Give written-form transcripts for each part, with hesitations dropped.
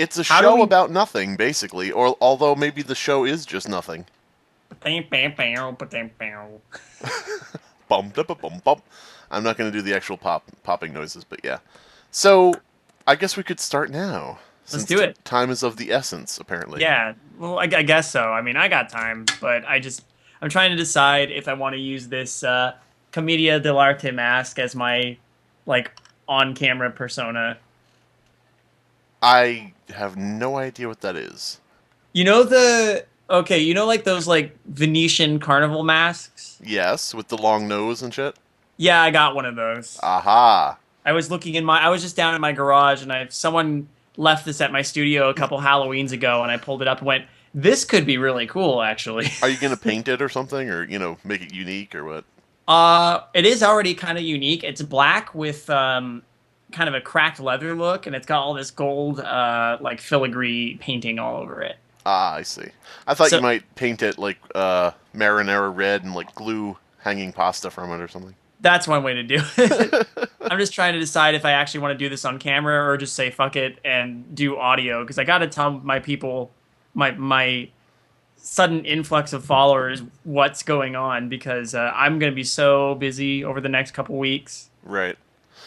It's a show about nothing, basically. Or although maybe the show is just nothing. Bum da ba bum bum. I'm not going to do the actual popping noises, but yeah. So, I guess we could start now. Let's do it. Time is of the essence, apparently. Yeah, well, I guess so. I mean, I got time, but I'm trying to decide if I want to use this Commedia dell'arte mask as my, like, on-camera persona. I have no idea what that is. You know like those, like, Venetian carnival masks? Yes, with the long nose and shit? Yeah, I got one of those. Aha. I was just down in my garage, and someone left this at my studio a couple Halloweens ago, and I pulled it up and went, this could be really cool, actually. Are you going to paint it or something, or, make it unique, or what? It is already kind of unique. It's black with kind of a cracked leather look, and it's got all this gold, like, filigree painting all over it. Ah, I see. I thought you might paint it, like, marinara red and, like, glue hanging pasta from it or something. That's one way to do it. I'm just trying to decide if I actually want to do this on camera or just say fuck it and do audio, because I got to tell my people, my sudden influx of followers, what's going on, because I'm going to be so busy over the next couple weeks. Right.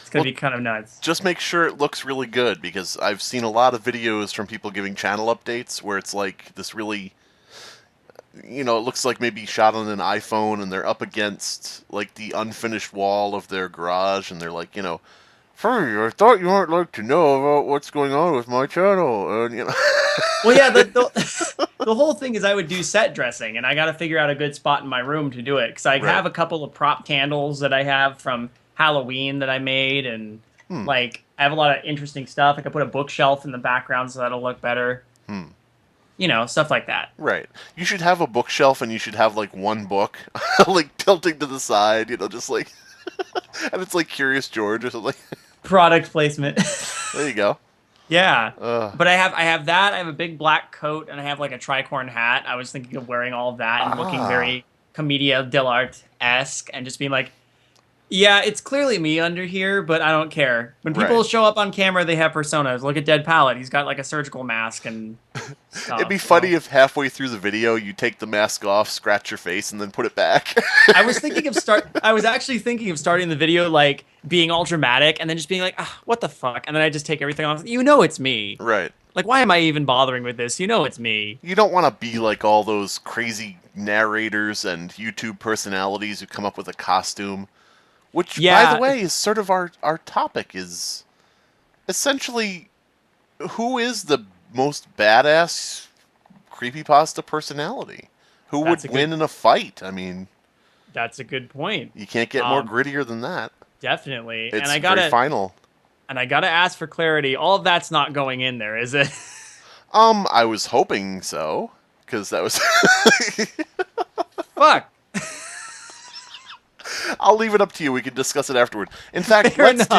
It's going to be kind of nuts. Just make sure it looks really good, because I've seen a lot of videos from people giving channel updates where it's like this really... it looks like maybe shot on an iPhone, and they're up against, like, the unfinished wall of their garage, and they're like, Furry, I thought you might like to know about what's going on with my channel, and, Well, yeah, the whole thing is I would do set dressing, and I got to figure out a good spot in my room to do it, because I have a couple of prop candles that I have from Halloween that I made, and, like, I have a lot of interesting stuff. I could put a bookshelf in the background so that'll look better. Stuff like that. Right. You should have a bookshelf, and you should have, like, one book, like, tilting to the side, just like... and it's like Curious George or something. Product placement. There you go. Yeah. But I have that. I have a big black coat, and I have, like, a tricorn hat. I was thinking of wearing all of that and looking very Commedia dell'arte-esque and just being like, yeah, it's clearly me under here, but I don't care. When people show up on camera, they have personas. Look at Dead Palette. He's got, like, a surgical mask and stuff. It'd be funny if halfway through the video, you take the mask off, scratch your face, and then put it back. I was actually thinking of starting the video, like, being all dramatic, and then just being like, what the fuck? And then I just take everything off. It's me. Right. Like, why am I even bothering with this? It's me. You don't want to be like all those crazy narrators and YouTube personalities who come up with a costume. Which, by the way, is sort of our topic, is essentially who is the most badass creepypasta personality? Who would win in a fight? I mean... That's a good point. You can't get more grittier than that. Definitely. It's very final. And I gotta ask for clarity, all of that's not going in there, is it? I was hoping so, because that was... Fuck! I'll leave it up to you. We can discuss it afterward. In fact, just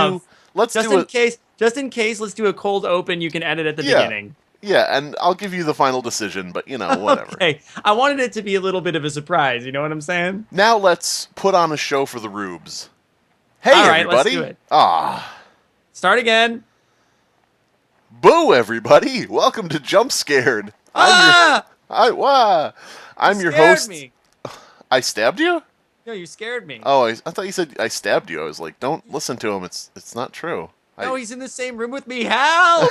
in case, let's do a cold open. You can edit at the beginning. Yeah, and I'll give you the final decision, but, whatever. Okay, I wanted it to be a little bit of a surprise, you know what I'm saying? Now let's put on a show for the rubes. Hey, all right, everybody. Let's do it. Start again. Boo, everybody. Welcome to Jumpscared. I'm your host. Me. I stabbed you? No, you scared me. Oh, I thought you said I stabbed you. I was like, don't listen to him. It's not true. No, he's in the same room with me. Help!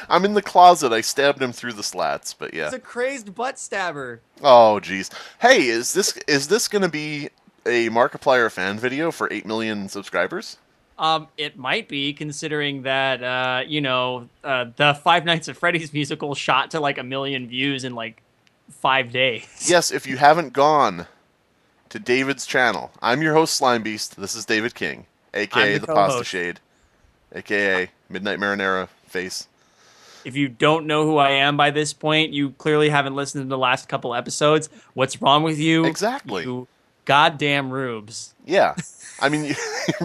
I'm in the closet. I stabbed him through the slats, but yeah. He's a crazed butt stabber. Oh, jeez. Hey, is this going to be a Markiplier fan video for 8 million subscribers? It might be, considering that, the Five Nights at Freddy's musical shot to, like, 1 million views in, like, 5 days. Yes, if you haven't gone to David's channel. I'm your host, Slimebeast. This is David King, a.k.a. the Pasta Shade, a.k.a. Midnight Marinara Face. If you don't know who I am by this point, you clearly haven't listened to the last couple episodes. What's wrong with you? Exactly. You goddamn rubes. Yeah. I mean,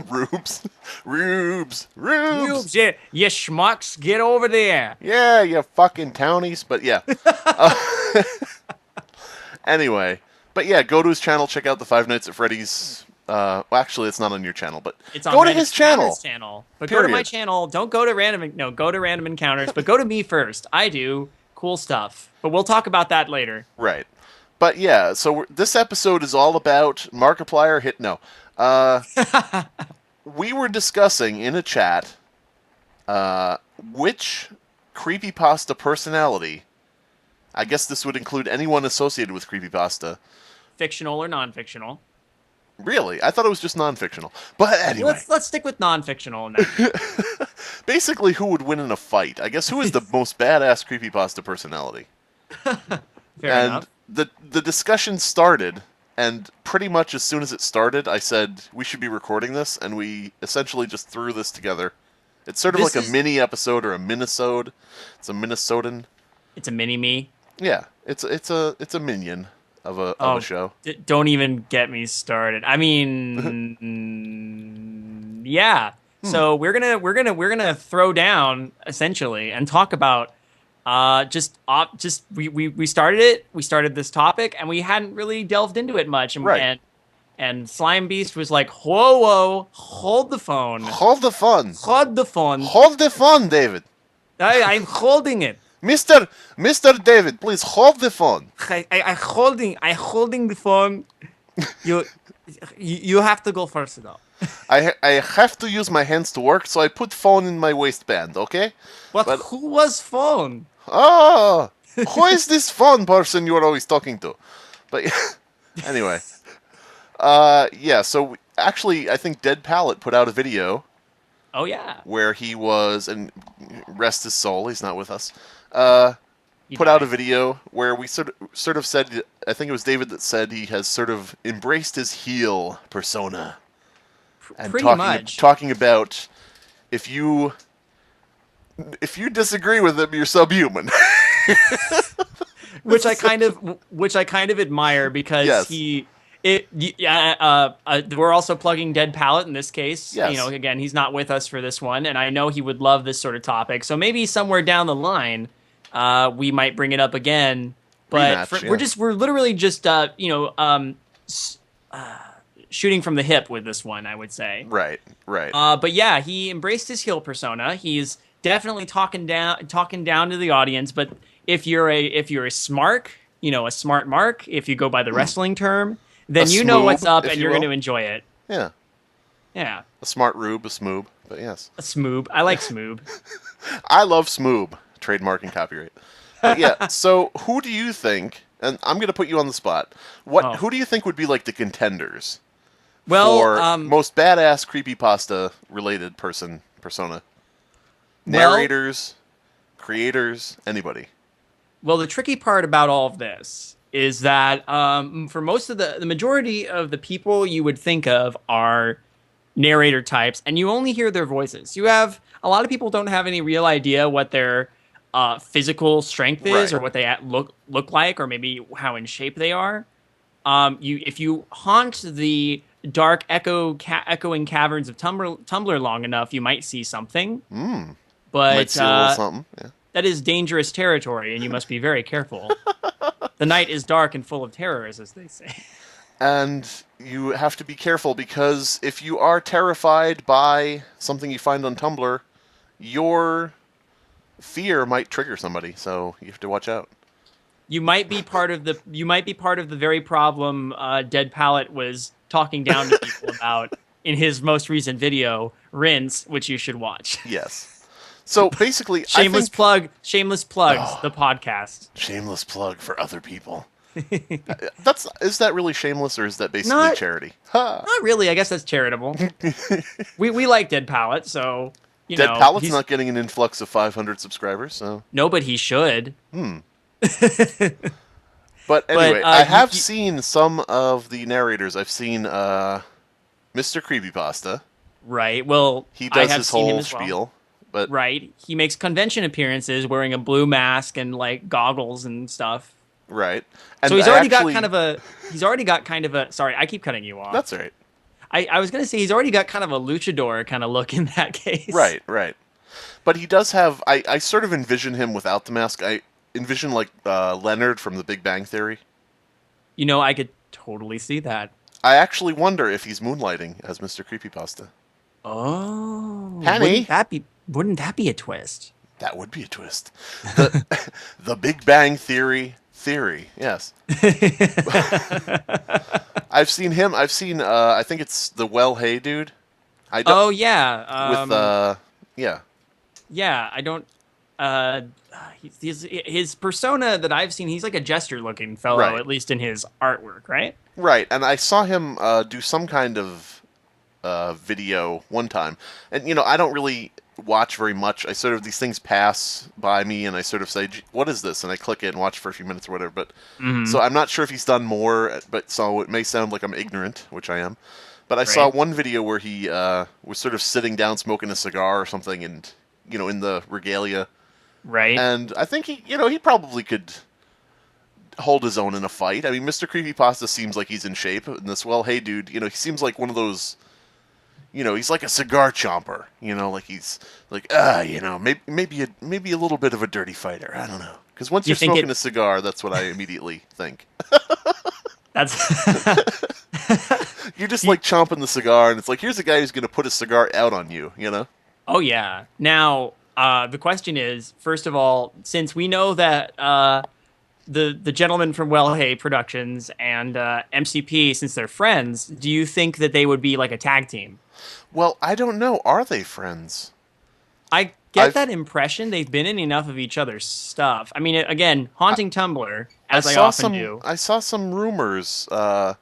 rubes. Rubes. Yeah, you schmucks, get over there. Yeah, you fucking townies. But yeah. Anyway. But yeah, go to his channel, check out the Five Nights at Freddy's Well, actually, it's not on your channel, but It's on go to his channel. But Period. go to my channel. Don't go to go to Random Encounters, but go to me first. I do cool stuff, but we'll talk about that later. Right. But yeah, so this episode is all about Markiplier hit. No. We were discussing in a chat which Creepypasta personality, I guess this would include anyone associated with Creepypasta. Fictional or non-fictional. Really? I thought it was just non-fictional. But anyway. Let's stick with non-fictional in that. Basically, who would win in a fight? I guess who is the most badass Creepypasta personality? Fair enough. The discussion started, and pretty much as soon as it started, I said we should be recording this, and we essentially just threw this together. It's sort of like a mini episode or a minisode. It's a Minisodan. It's a mini-me. Yeah, it's a minion of a show. Don't even get me started. I mean, yeah. So we're gonna throw down essentially and talk about we started it. We started this topic and we hadn't really delved into it much. And and Slimebeast was like, whoa, hold the phone. Hold the phone. Hold the phone. Hold the phone, David. I'm holding it. Mr. David, please hold the phone. I'm holding the phone. You have to go first though. I have to use my hands to work, so I put phone in my waistband, okay? But who was phone? Oh, who is this phone person you're always talking to? But anyway, yeah. So actually, I think Dead Palette put out a video. Oh yeah. Where he was, and rest his soul, he's not with us. Put out a video where we sort of said, I think it was David that said he has sort of embraced his heel persona. And talking about if you disagree with him, you're subhuman. which I kind of admire because yes. We're also plugging Dead Palette in this case. Yes. You know, again, he's not with us for this one, and I know he would love this sort of topic. So maybe somewhere down the line, we might bring it up again. But we're literally just shooting from the hip with this one, I would say. Right. But yeah, he embraced his heel persona. He's definitely talking down to the audience. But if you're a smart, a smart mark, if you go by the wrestling term, then you know what's up and you're going to enjoy it. Yeah. Yeah. A smart rube, a smoob, but yes. A smoob. I like smoob. I love smoob. Trademark and copyright. But yeah, so who do you think, and I'm going to put you on the spot, who do you think would be like the contenders for most badass creepypasta related persona? Narrators, creators, anybody? Well, the tricky part about all of this is that for most of the majority of the people you would think of are narrator types, and you only hear their voices. You have a lot of people don't have any real idea what their physical strength is, or what they look like, or maybe how in shape they are. If you haunt the dark echoing caverns of Tumblr long enough, you might see something. But might see a little something. Yeah. That is dangerous territory, and you must be very careful. The night is dark and full of terrors, as they say. And you have to be careful, because if you are terrified by something you find on Tumblr, your fear might trigger somebody, so you have to watch out. You might be part of the very problem Dead Palette was talking down to people about in his most recent video, Rinse, which you should watch. Yes. So basically, shameless plugs, the podcast. Shameless plug for other people. Is that really shameless, or is that basically charity? Not really. I guess that's charitable. we like Dead Palette, so Dead Palette's not getting an influx of 500 subscribers, so no, but he should. But anyway, I have seen some of the narrators. I've seen Mr. Creepypasta. Right. Well, he does his whole spiel. But right, he makes convention appearances wearing a blue mask and like goggles and stuff. Right. And so he's already got kind of a. Sorry, I keep cutting you off. That's all right. I was going to say he's already got kind of a luchador kind of look in that case. Right. But he does have. I sort of envision him without the mask. I envision like Leonard from The Big Bang Theory. I could totally see that. I actually wonder if he's moonlighting as Mr. Creepypasta. Oh, Penny, wouldn't that be a twist? That would be a twist. The Big Bang Theory. Yes. I've seen him. I've seen. I think it's the Well Hey dude. I don't. Oh yeah. With yeah. Yeah, I don't. His persona that I've seen, he's like a jester-looking fellow, Right. at least in his artwork, right? Right, and I saw him do some kind of video one time, and I don't really watch very much. I sort of these things pass by me, and I sort of say, "What is this?" and I click it and watch for a few minutes or whatever. But so I'm not sure if he's done more. But so it may sound like I'm ignorant, which I am. But I saw one video where he was sort of sitting down smoking a cigar or something, and in the regalia. Right. And I think he probably could hold his own in a fight. I mean, Mr. Creepypasta seems like he's in shape, and this Well Hey dude, he seems like one of those, he's like a cigar chomper, like he's like, maybe a little bit of a dirty fighter. I don't know. Because once you're smoking a cigar, that's what I immediately think. That's You're just like chomping the cigar, and it's like, here's a guy who's going to put a cigar out on you, Oh, yeah. Now, the question is, first of all, since we know that the gentleman from Well Hey Productions and MCP, since they're friends, do you think that they would be like a tag team? Well, I don't know. Are they friends? I get that impression. They've been in enough of each other's stuff. I mean, again, haunting Tumblr, as I often do. I saw some rumors. There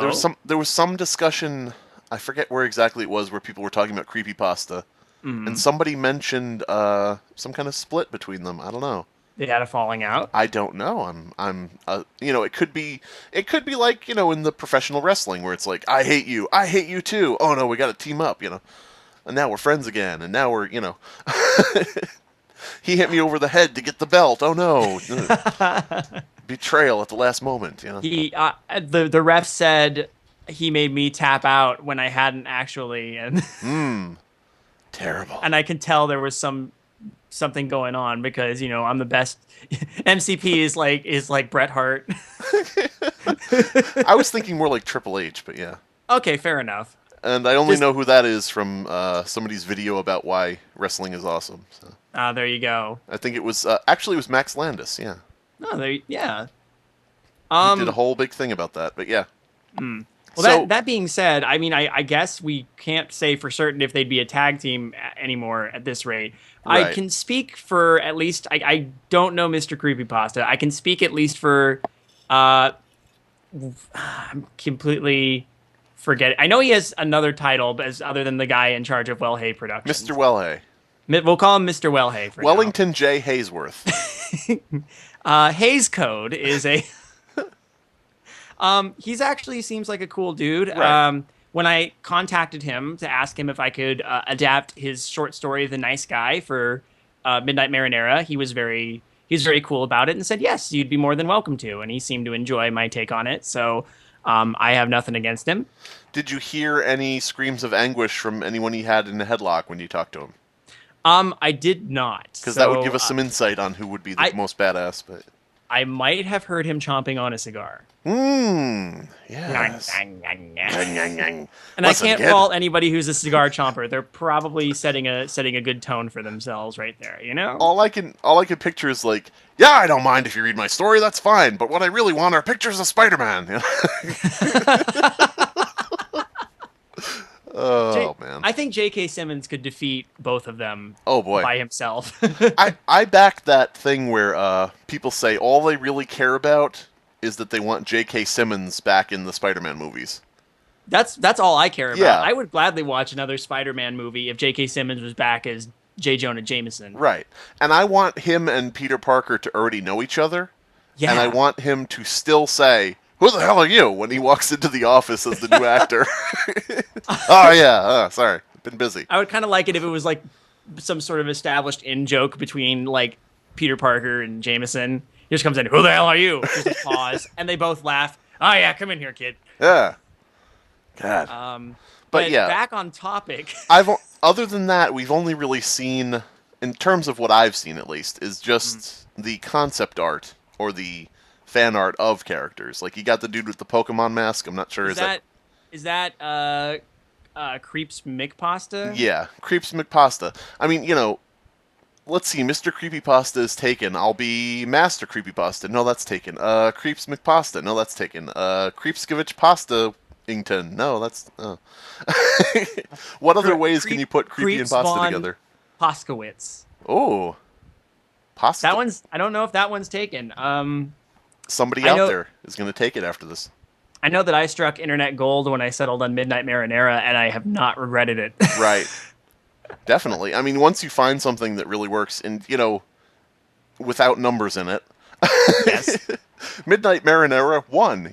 was some discussion. I forget where exactly it was, where people were talking about Creepypasta, and somebody mentioned some kind of split between them. I don't know. They had a falling out. I don't know. It could be like in the professional wrestling where it's like, I hate you too. Oh no, we got to team up. And now we're friends again, and now we're he hit me over the head to get the belt. Oh no. Betrayal at the last moment, He the ref said he made me tap out when I hadn't actually, and terrible. And I could tell there was something going on because I'm the best. MCP is like Bret Hart. I was thinking more like Triple H, but yeah. Okay, fair enough. And I only know who that is from somebody's video about why wrestling is awesome. So. There you go. I think it was actually it was Max Landis. Yeah. Oh, yeah. He did a whole big thing about that, but yeah. Well, so, that being said, I mean, I guess we can't say for certain if they'd be a tag team anymore at this rate. Right. I can speak for at least, I don't know Mr. Creepypasta. I can speak at least for, I'm completely forgetting. I know he has another title other than the guy in charge of Well Hey Productions. Mr. Well Hey. We'll call him Mr. Well Hey for Wellington J. Haysworth. Hayes Code is a... he's actually seems like a cool dude. Right. When I contacted him to ask him if I could adapt his short story, The Nice Guy, for Midnight Marinara, he was very cool about it and said, yes, you'd be more than welcome to. And he seemed to enjoy my take on it. So I have nothing against him. Did you hear any screams of anguish from anyone he had in a headlock when you talked to him? I did not. Because that would give us some insight on who would be the most badass. But I might have heard him chomping on a cigar. Yes. And I can't fault anybody who's a cigar chomper. They're probably setting a good tone for themselves right there, All I can picture is like, yeah, I don't mind if you read my story, that's fine, but what I really want are pictures of Spider-Man. Man. I think J.K. Simmons could defeat both of them by himself. I back that thing where people say all they really care about is that they want J.K. Simmons back in the Spider-Man movies. That's all I care about. Yeah. I would gladly watch another Spider-Man movie if J.K. Simmons was back as J. Jonah Jameson. Right. And I want him and Peter Parker to already know each other. Yeah. And I want him to still say, who the hell are you? When he walks into the office as the new actor. Oh, yeah. Sorry. Been busy. I would kind of like it if it was like some sort of established in-joke between like Peter Parker and Jameson. He just comes in, who the hell are you? Just a pause. And they both laugh. Oh, yeah, come in here, kid. Yeah. God. But yeah. Back on topic. Other than that, we've only really seen, in terms of what I've seen at least, is just the concept art or the fan art of characters. Like, you got the dude with the Pokemon mask. I'm not sure. Is that Creeps McPasta? Yeah, Creeps McPasta. I mean, let's see. Mr. Creepypasta is taken. I'll be Master Creepypasta. No, that's taken. Creeps McPasta. No, that's taken. Creepskevich Pasta. Ington. No, that's. What other ways can you put creepy and pasta together? Poskowitz. Oh, pasta. That one's. I don't know if that one's taken. Somebody out there is going to take it after this. I know that I struck internet gold when I settled on Midnight Marinara, and I have not regretted it. Right. Definitely. I mean, once you find something that really works, and without numbers in it. Yes. Midnight Marinara won.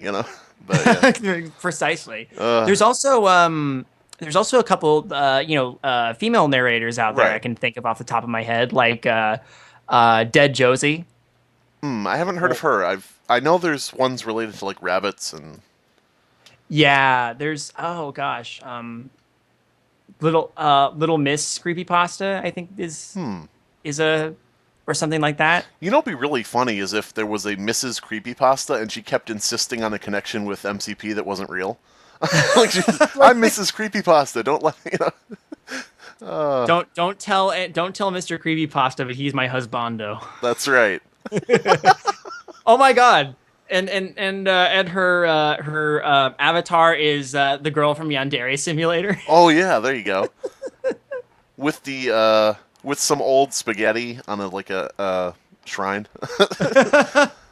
But, yeah. Precisely. There's also a couple female narrators out there I can think of off the top of my head, like Dead Josie. I haven't heard of her. I know there's ones related to like rabbits and. Yeah, there's Little Miss Creepypasta, I think is a or something like that. What'd be really funny is if there was a Mrs. Creepypasta and she kept insisting on a connection with MCP that wasn't real. Like I'm Mrs. Creepypasta. Don't let Don't tell Mr. Creepypasta, but he's my husbando. That's right. Oh my god. And her avatar is the girl from Yandere Simulator. Oh yeah, there you go. With the with some old spaghetti on a shrine.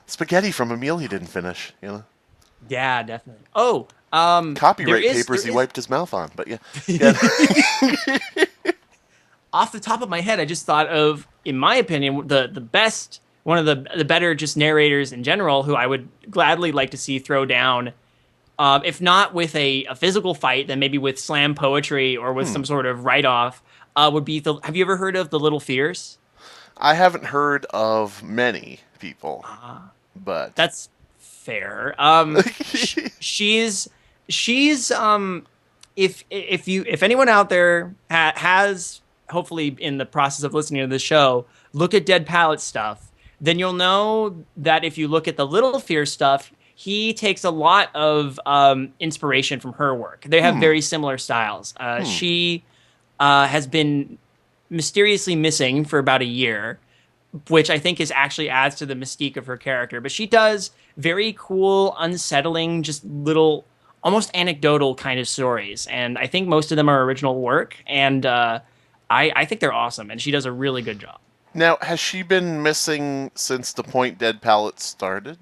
Spaghetti from a meal he didn't finish, Yeah, definitely. Oh, copyright papers he wiped his mouth on, but yeah. Off the top of my head, I just thought of, in my opinion, the best, one of the better just narrators in general, who I would gladly like to see throw down, if not with a physical fight, then maybe with slam poetry or with some sort of write-off, would be have you ever heard of the Little Fears? I haven't heard of many people, but that's fair. She's if anyone out there has, hopefully in the process of listening to the show, look at Dead Palette stuff, then you'll know that if you look at the Little Fear stuff, he takes a lot of inspiration from her work. They have very similar styles. She has been mysteriously missing for about a year, which I think actually adds to the mystique of her character. But she does very cool, unsettling, just little, almost anecdotal kind of stories. And I think most of them are original work. And I think they're awesome. And she does a really good job. Now, has she been missing since the point Dead Palette started?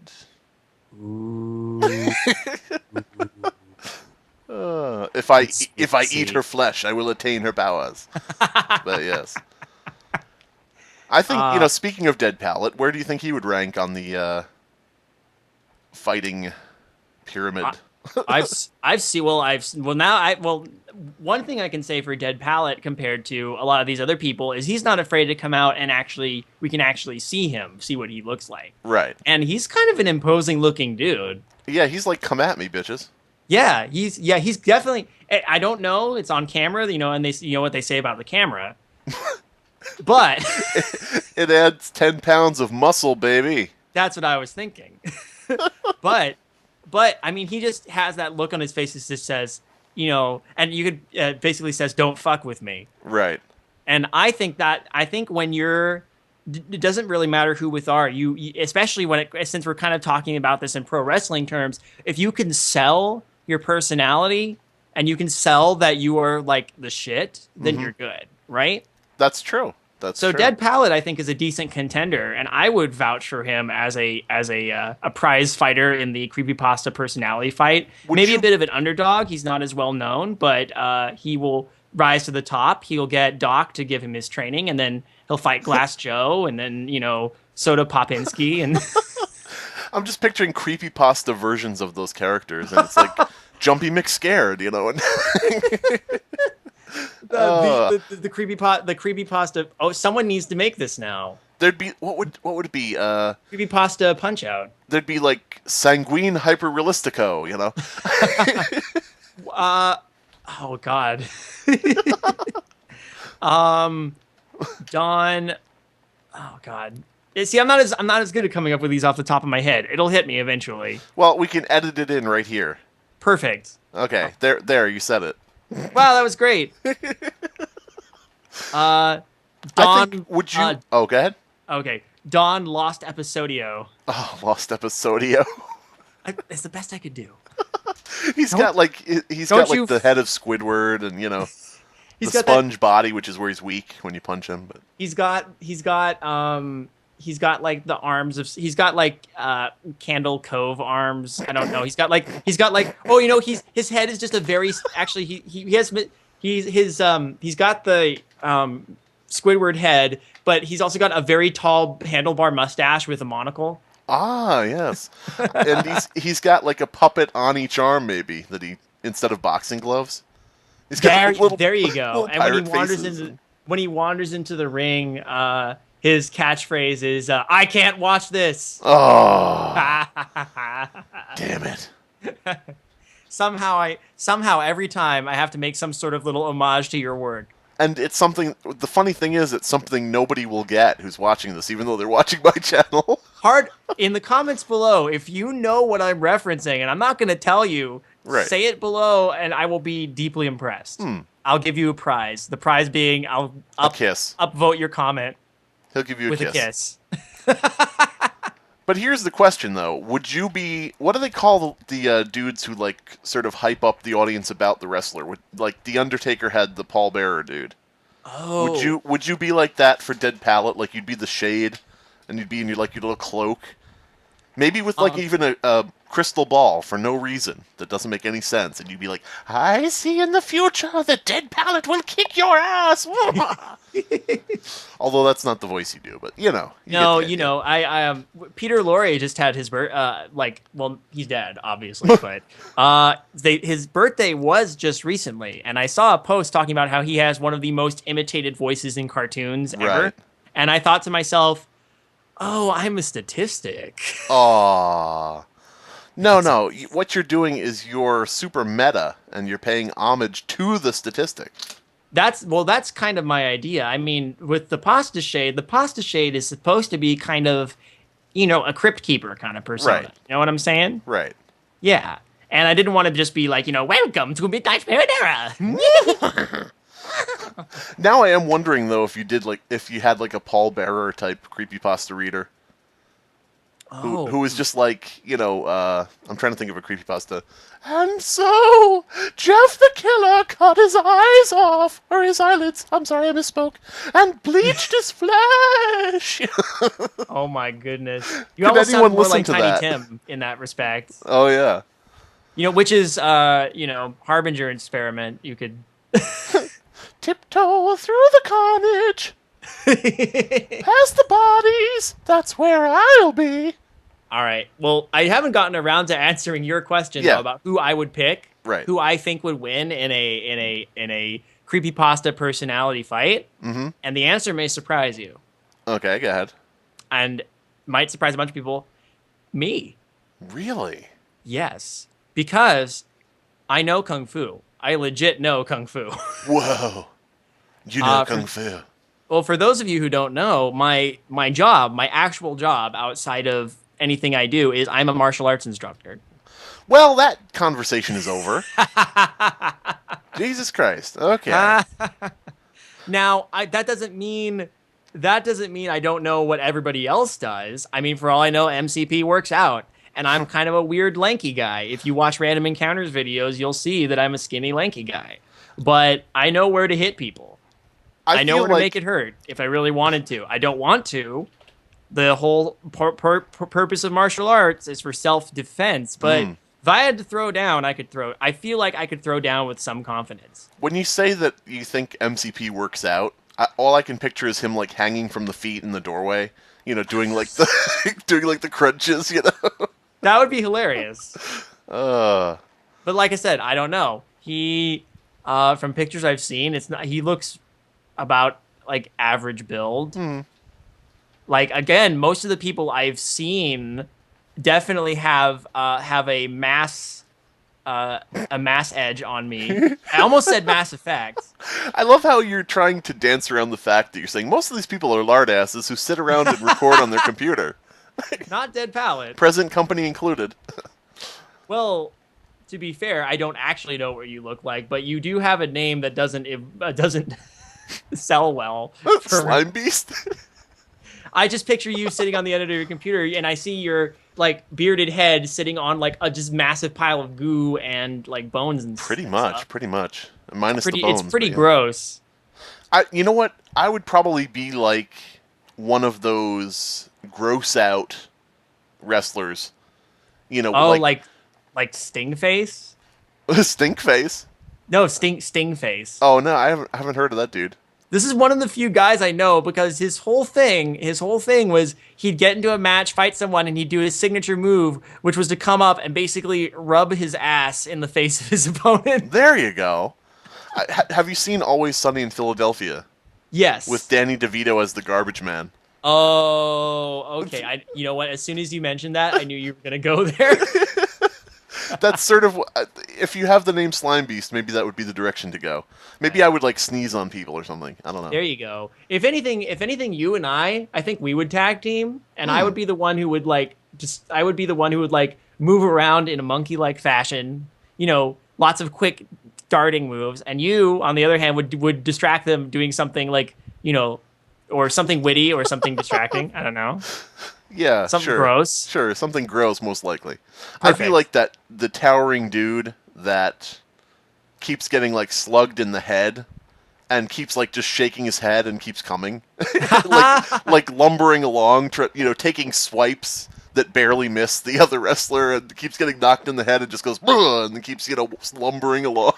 Ooh. If I eat her flesh, I will attain her powers. But yes. I think, speaking of Dead Palette, where do you think he would rank on the fighting pyramid? One thing I can say for Dead Palette compared to a lot of these other people is he's not afraid to come out and we can actually see what he looks like. Right. And he's kind of an imposing looking dude. Yeah, he's like, come at me, bitches. Yeah, he's definitely, I don't know, it's on camera, and they what they say about the camera. But it adds 10 pounds of muscle, baby. That's what I was thinking. But I mean, he just has that look on his face that just says, and you could basically says, "Don't fuck with me." Right. And I think when it doesn't really matter who with are you, especially since we're kind of talking about this in pro wrestling terms, if you can sell your personality and you can sell that you are like the shit, then you're good, right? That's true. So Dead Palette, I think, is a decent contender, and I would vouch for him as a prize fighter in the Creepypasta personality fight. Maybe a bit of an underdog. He's not as well known, but he will rise to the top. He'll get Doc to give him his training, and then he'll fight Glass Joe, and then Soda Popinski, and I'm just picturing Creepypasta versions of those characters, and it's like Jumpy McScared, The creepypasta. Oh, someone needs to make this now. There'd be what would it be? Creepypasta Punch Out. There'd be like Sanguine Hyper Realistico, Oh God. Don. Oh God. See, I'm not as good at coming up with these off the top of my head. It'll hit me eventually. Well, we can edit it in right here. Perfect. Okay, there, you said it. Wow, that was great. Dawn. Would you? Go ahead. Okay, Dawn Lost Episodio. Oh, Lost Episodio. It's the best I could do. He's got the head of Squidward, and the sponge body, which is where he's weak when you punch him. But he's got like the arms of Candle Cove arms. I don't know. He's got like his head is just a very actually he's got the Squidward head, but he's also got a very tall handlebar mustache with a monocle. Ah, yes. And he's got like a puppet on each arm, maybe, that he, instead of boxing gloves. He's got there you go. And when he wanders into the ring, his catchphrase is "I can't watch this." Oh. Damn it. Somehow every time I have to make some sort of little homage to your word. And it's something, the funny thing is, it's something nobody will get who's watching this, even though they're watching my channel. Hard in the comments below, if you know what I'm referencing, and I'm not going to tell you, say it below, and I will be deeply impressed. I'll give you a prize. The prize being, a kiss. Upvote your comment. He'll give you a kiss. But here's the question, though. Would you be... What do they call the dudes who, like, sort of hype up the audience about the wrestler? Like, The Undertaker had the Paul Bearer dude. Oh. Would you be like that for Dead Palette? Like, you'd be the Shade, and you'd be in your little cloak? Maybe with, even a crystal ball for no reason that doesn't make any sense. And you'd be like, I see in the future that Dead Palette will kick your ass. Although that's not the voice you do, but I Peter Lorre just had his he's dead, obviously, but his birthday was just recently, and I saw a post talking about how he has one of the most imitated voices in cartoons ever. Right. And I thought to myself, oh, I'm a statistic. Aww. No. What you're doing is you're super meta, and you're paying homage to the statistic. That's kind of my idea. I mean, with the Pasta Shade is supposed to be kind of, a crypt keeper kind of persona. Right. You know what I'm saying? Right. Yeah. And I didn't want to just be like, welcome to Midnight Marinara. Now I am wondering, though, if you had a Paul Bearer type creepypasta reader. Who was just like, I'm trying to think of a creepypasta. And so, Jeff the Killer cut his eyes off, or his eyelids, I'm sorry, I misspoke, and bleached his flesh. Oh my goodness. You almost sound more like Tiny Tim in that respect. Oh yeah. Which is, Harbinger experiment, you could... Tiptoe through the carnage. Past the bodies, that's where I'll be. All right. Well, I haven't gotten around to answering your question though, about who I would pick, who I think would win in a creepypasta personality fight, and the answer may surprise you. Okay, go ahead. And might surprise a bunch of people. Me. Really? Yes, because I know Kung Fu. I legit know Kung Fu. Whoa. You know Kung Fu. Well, for those of you who don't know, my actual job outside of anything I do is I'm a martial arts instructor. Well, that conversation is over. Jesus Christ. Okay. Now, that doesn't mean I don't know what everybody else does. I mean, for all I know, MCP works out. And I'm kind of a weird lanky guy. If you watch Random Encounters videos, you'll see that I'm a skinny lanky guy. But I know where to hit people. I know where to make it hurt if I really wanted to. I don't want to. The whole purpose of martial arts is for self-defense. But if I had to throw down, I feel like I could throw down with some confidence. When you say that you think MCP works out, all I can picture is him hanging from the feet in the doorway. Doing the crunches, That would be hilarious. But like I said, I don't know. He, from pictures I've seen, he looks about average build. Again, most of the people I've seen definitely have a mass a Mass Edge on me. I almost said Mass Effect. I love how you're trying to dance around the fact that you're saying most of these people are lard asses who sit around and record on their computer. Not Dead Palette. Present company included. Well, to be fair, I don't actually know what you look like, but you do have a name that doesn't sell well. Slimebeast? I just picture you sitting on the end of your computer, and I see your like bearded head sitting on like a just massive pile of goo and like bones and pretty stuff. much. Minus the bones. It's pretty gross. You know what? I would probably be like one of those gross out wrestlers. You know, like Sting Face? Stink Face? No, Sting Face. Oh no, I haven't heard of that dude. This is one of the few guys I know because his whole thing was he'd get into a match, fight someone, and he'd do his signature move, which was to come up and basically rub his ass in the face of his opponent. There you go. Have you seen Always Sunny in Philadelphia? Yes. With Danny DeVito as the garbage man. Oh, okay. You know what? As soon as you mentioned that, I knew you were going to go there. That's sort of, if you have the name Slimebeast, maybe that would be the direction to go. Maybe I would like sneeze on people or something. I don't know. There you go. If anything, you and I think we would tag team, and I would be the one who would move around in a monkey-like fashion. You know, lots of quick darting moves, and you, on the other hand, would distract them doing something like, you know, or something witty or something distracting. I don't know. Yeah, something gross. Sure, something gross, most likely. Perfect. I feel like the towering dude that keeps getting like slugged in the head and keeps like just shaking his head and keeps coming, like lumbering along, taking swipes that barely miss the other wrestler and keeps getting knocked in the head and just goes and then keeps lumbering along.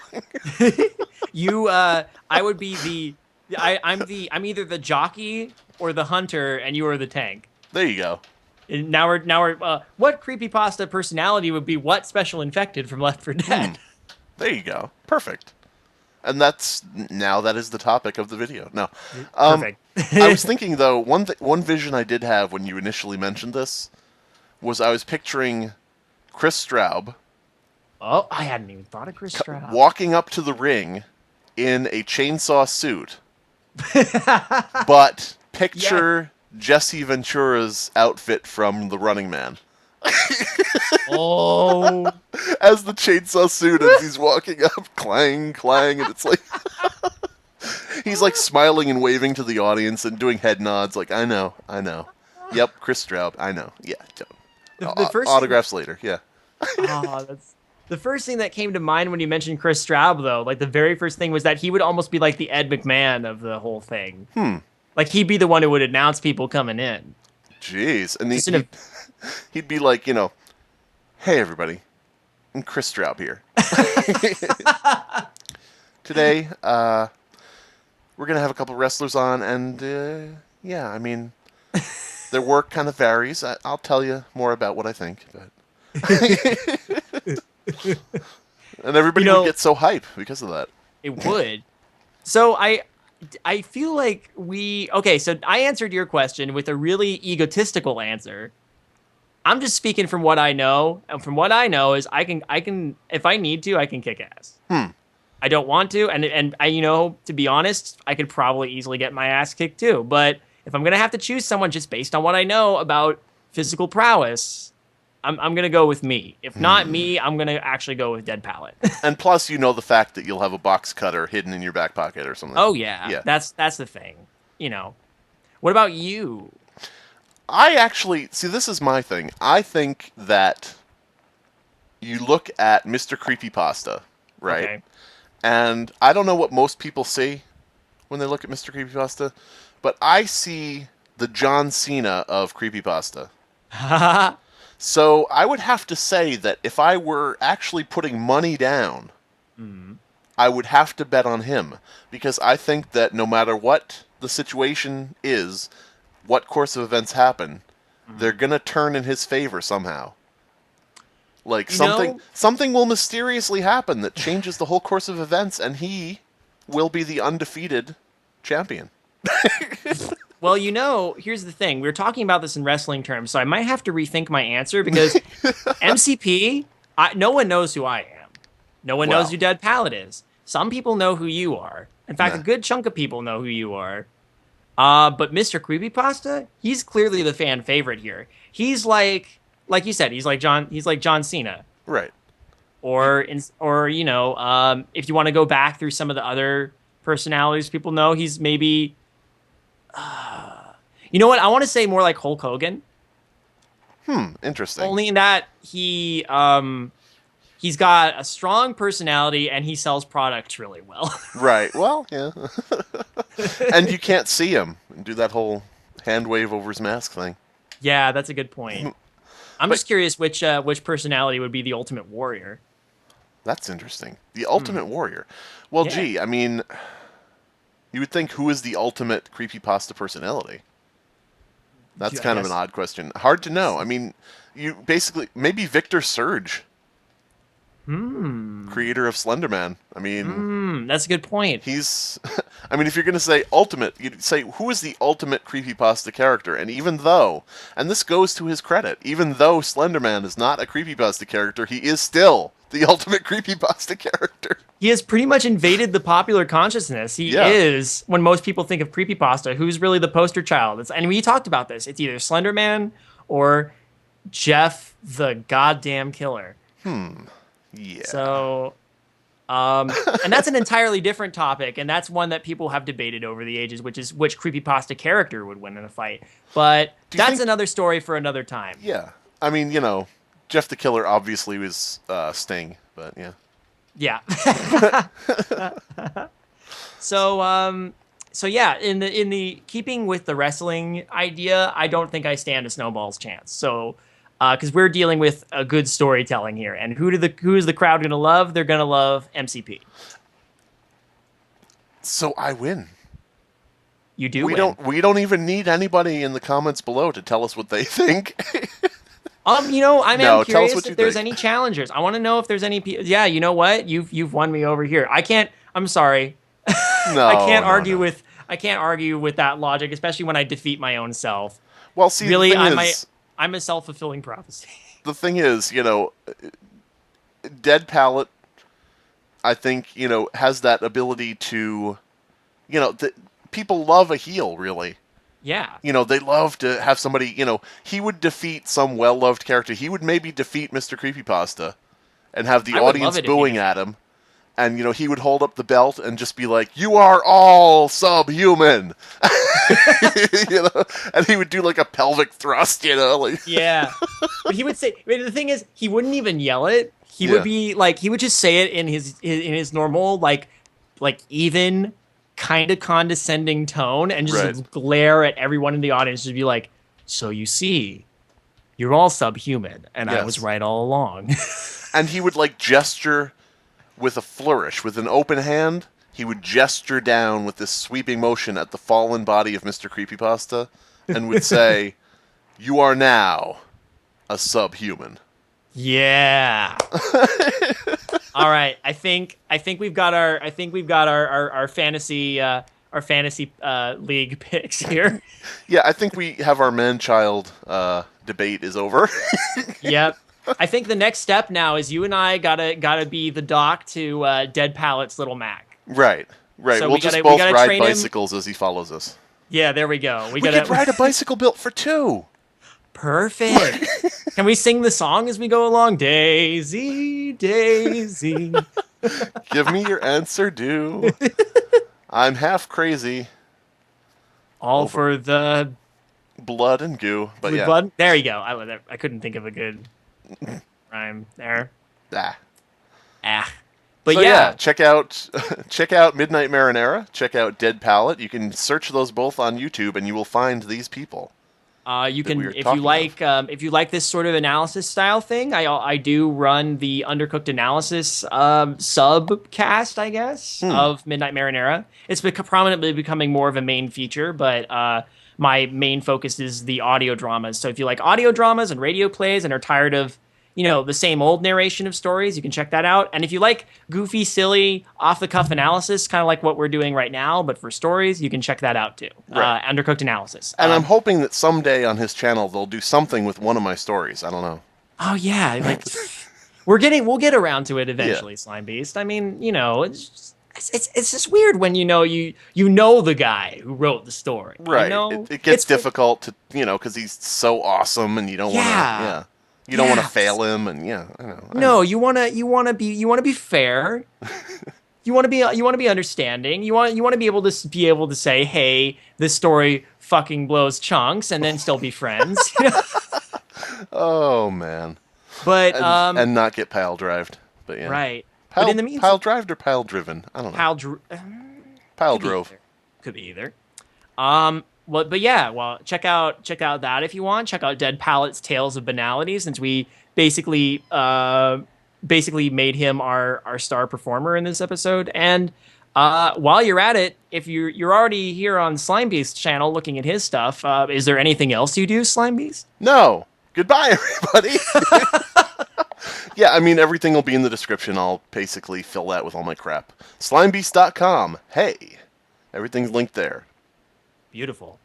I would be I'm either the jockey or the hunter, and you are the tank. There you go. And now we're what creepypasta personality would be what special infected from Left 4 Dead? There you go. Perfect. And that is the topic of the video. No. Perfect. I was thinking though, one vision I did have when you initially mentioned this was I was picturing Chris Straub. Oh, I hadn't even thought of Chris Straub. Walking up to the ring in a chainsaw suit. But picture Jesse Ventura's outfit from The Running Man. Oh. As the chainsaw suit as he's walking up, clang, clang, and it's like... he's like smiling and waving to the audience and doing head nods like, I know. Yep, Chris Straub, I know. Yeah. The first autographs later, yeah. That's... The first thing that came to mind when you mentioned Chris Straub, though, like the very first thing was that he would almost be like the Ed McMahon of the whole thing. Like he'd be the one who would announce people coming in. Jeez. And he'd be like, hey, everybody. I'm Chris Straub here. Today, we're going to have a couple wrestlers on, and their work kind of varies. I'll tell you more about what I think. But and everybody would get so hype because of that. It would. So I feel like so I answered your question with a really egotistical answer. I'm just speaking from what I know, and from what I know is I can if I need to, I can kick ass. I don't want to, and I to be honest, I could probably easily get my ass kicked too. But if I'm gonna have to choose someone just based on what I know about physical prowess, I'm gonna go with me. If not me, I'm gonna actually go with Dead Palette. And plus, the fact that you'll have a box cutter hidden in your back pocket or something. Oh yeah. That's the thing. What about you? I actually see. This is my thing. I think that you look at Mr. Creepypasta, right? Okay. And I don't know what most people see when they look at Mr. Creepypasta, but I see the John Cena of Creepypasta. So I would have to say that if I were actually putting money down, I would have to bet on him. Because I think that no matter what the situation is, what course of events happen, they're going to turn in his favor somehow. Like something will mysteriously happen that changes the whole course of events, and he will be the undefeated champion. Well, here's the thing. We were talking about this in wrestling terms, so I might have to rethink my answer because MCP, no one knows who I am. No one knows who Dead Palette is. Some people know who you are. In fact, a good chunk of people know who you are. But Mr. Creepypasta, he's clearly the fan favorite here. He's like you said, he's like John Cena. Right. Or you know, if you want to go back through some of the other personalities people know, he's maybe you know what? I want to say more like Hulk Hogan. Interesting. Only in that he's got a strong personality and he sells products really well. Right. Well, yeah. And you can't see him and do that whole hand wave over his mask thing. Yeah, that's a good point. I'm just curious which personality would be the Ultimate Warrior. That's interesting. The Ultimate Warrior. Well, gee, I mean, you would think who is the ultimate creepypasta personality? That's kind of an odd question. Hard to know. I mean, you basically maybe Victor Surge. Creator of Slenderman. I mean, that's a good point. He's I mean, if you're going to say ultimate, you'd say who is the ultimate creepypasta character? And even though, and this goes to his credit, even though Slenderman is not a creepypasta character, he is still the ultimate creepypasta character. He has pretty much invaded the popular consciousness. He is, when most people think of creepypasta, who's really the poster child. And we talked about this. It's either Slenderman or Jeff the goddamn killer. Yeah. So, and that's an entirely different topic, and that's one that people have debated over the ages, which is which creepypasta character would win in a fight. But that's another story for another time. Yeah. I mean, you know, Jeff the Killer obviously was Sting, but yeah. Yeah. So yeah, in the keeping with the wrestling idea, I don't think I stand a snowball's chance. So, because we're dealing with a good storytelling here, and who is the crowd going to love? They're going to love MCP. So I win. You do. We don't even need anybody in the comments below to tell us what they think. You know, I'm curious if there's think. any challengers. I want to know if there's any. Yeah, you know what? You've won me over here. I can't. I'm sorry. No, I can't argue with that logic, especially when I defeat my own self. Well, see, really, I'm a self-fulfilling prophecy. The thing is, you know, Dead Palette, I think, you know, has that ability to, you know, people love a heel, really. Yeah. You know, they love to have somebody, you know, he would defeat some well-loved character. He would maybe defeat Mr. Creepypasta and have the audience booing at him. And, you know, he would hold up the belt and just be like, "You are all subhuman." You know? And he would do like a pelvic thrust, you know? Like yeah. But he would say, the thing is, he wouldn't even yell it. He would be like, he would just say it in his normal, like even kind of condescending tone and just glare at everyone in the audience, just be like, "So you see, you're all subhuman, and I was right all along." And he would like gesture with a flourish, with an open hand. He would gesture down with this sweeping motion at the fallen body of Mr. Creepypasta and would say, "You are now a subhuman." Yeah. All right. I think we've got our fantasy league picks here. Yeah, I think we have our man-child debate is over. Yep. I think the next step now is you and I gotta be the doc to Dead Palette's Little Mac. Right. So we'll just both ride bicycles as he follows us. Yeah, there we go. We could ride a bicycle built for two. Perfect. Can we sing the song as we go along? Daisy, Daisy. Give me your answer due. I'm half crazy. All for the blood and goo. But yeah. Blood? There you go. I couldn't think of a good rhyme there. But so yeah, check out Midnight Marinara. Check out Dead Palette. You can search those both on YouTube, and you will find these people. You can, if you like this sort of analysis style thing. I do run the Undercooked Analysis subcast, I guess, of Midnight Marinara. It's prominently becoming more of a main feature, but my main focus is the audio dramas. So if you like audio dramas and radio plays and are tired of, you know, the same old narration of stories, you can check that out. And if you like goofy, silly, off-the-cuff analysis, kind of like what we're doing right now, but for stories, you can check that out too. Right. Undercooked Analysis. And I'm hoping that someday on his channel they'll do something with one of my stories. I don't know. Oh yeah, like We'll get around to it eventually, Slimebeast. I mean, it's just weird when you know the guy who wrote the story. Right. It gets difficult to because he's so awesome, and you don't want to. You don't want to fail him, and I know. No, you want to be fair. You want to be understanding. You want to be able to say, hey, this story fucking blows chunks, and then still be friends. Oh man. But and not get pile drived. But yeah. Right. But in the meantime, pile drived or pile driven? I don't know. Pile drove. Could be either. But yeah, well, check out that if you want. Check out Dead Pallet's Tales of Banality, since we basically made him our star performer in this episode. And while you're at it, if you're already here on Slimebeast's channel looking at his stuff, is there anything else you do, Slimebeast? No. Goodbye, everybody. Yeah, I mean, everything will be in the description. I'll basically fill that with all my crap. Slimebeast.com. Hey, everything's linked there. Beautiful.